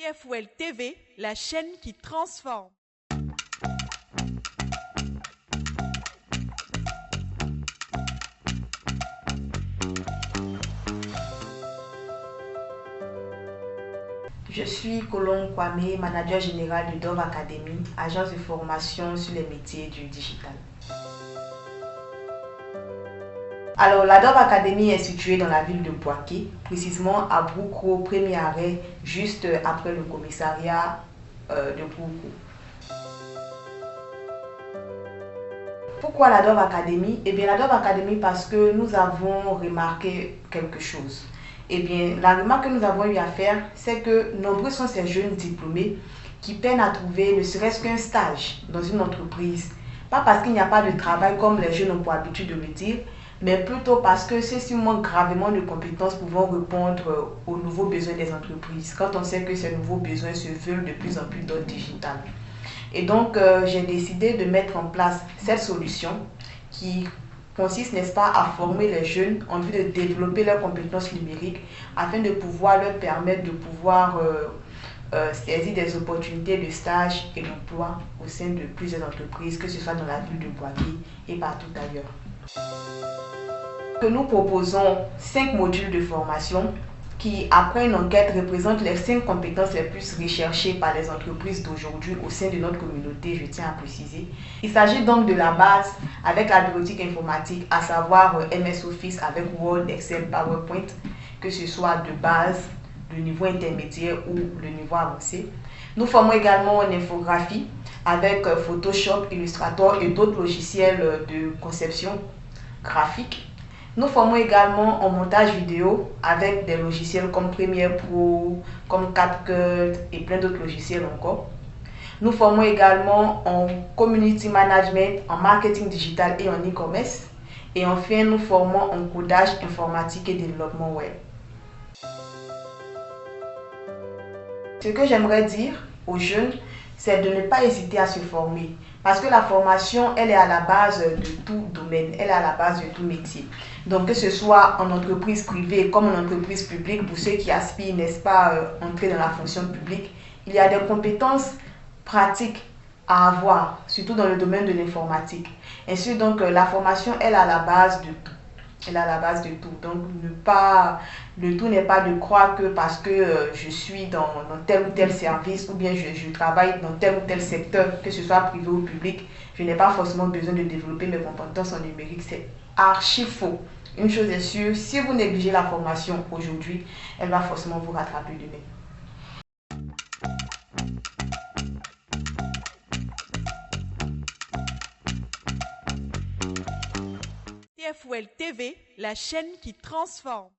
TFOL TV, la chaîne qui transforme. Je suis Colombe Kwame, manager général de Dove Academy, agence de formation sur les métiers du digital. Alors, la Dove Academy est située dans la ville de Bouaké, précisément à Broukro, premier arrêt, juste après le commissariat de Broukro. Pourquoi la Dove Academy? Eh bien, la Dove Academy parce que nous avons remarqué quelque chose. Eh bien, la remarque que nous avons eu à faire, c'est que nombreux sont ces jeunes diplômés qui peinent à trouver ne serait-ce qu'un stage dans une entreprise. Pas parce qu'il n'y a pas de travail comme les jeunes ont pour habitude de le dire, mais plutôt parce que ceux-ci manquent gravement de compétences pouvant répondre aux nouveaux besoins des entreprises, quand on sait que ces nouveaux besoins se veulent de plus en plus dans le digital. Et donc, j'ai décidé de mettre en place cette solution qui consiste, n'est-ce pas, à former les jeunes en vue de développer leurs compétences numériques afin de pouvoir leur permettre de pouvoir saisir des opportunités de stage et d'emploi au sein de plusieurs entreprises, que ce soit dans la ville de Bouaké et partout ailleurs. Nous proposons 5 modules de formation qui, après une enquête, représentent les 5 compétences les plus recherchées par les entreprises d'aujourd'hui au sein de notre communauté, je tiens à préciser. Il s'agit donc de la base avec la bureautique informatique, à savoir MS Office avec Word, Excel, PowerPoint, que ce soit de base, de niveau intermédiaire ou le niveau avancé. Nous formons également en infographie avec Photoshop, Illustrator et d'autres logiciels de conception graphique. Nous formons également en montage vidéo avec des logiciels comme Premiere Pro, comme CapCut et plein d'autres logiciels encore. Nous formons également en community management, en marketing digital et en e-commerce. Et enfin, nous formons en codage informatique et développement web. Ce que j'aimerais dire aux jeunes, c'est de ne pas hésiter à se former. Parce que la formation, elle est à la base de tout domaine, elle est à la base de tout métier. Donc que ce soit en entreprise privée comme en entreprise publique, pour ceux qui aspirent, n'est-ce pas, entrer dans la fonction publique, il y a des compétences pratiques à avoir, surtout dans le domaine de l'informatique. Ainsi donc, la formation, elle est à la base de tout. Elle est à la base de tout. Donc, le tout n'est pas de croire que parce que je suis dans tel ou tel service ou bien je travaille dans tel ou tel secteur, que ce soit privé ou public, je n'ai pas forcément besoin de développer mes compétences en numérique. C'est archi faux. Une chose est sûre, si vous négligez la formation aujourd'hui, elle va forcément vous rattraper demain. TFOL TV, la chaîne qui transforme.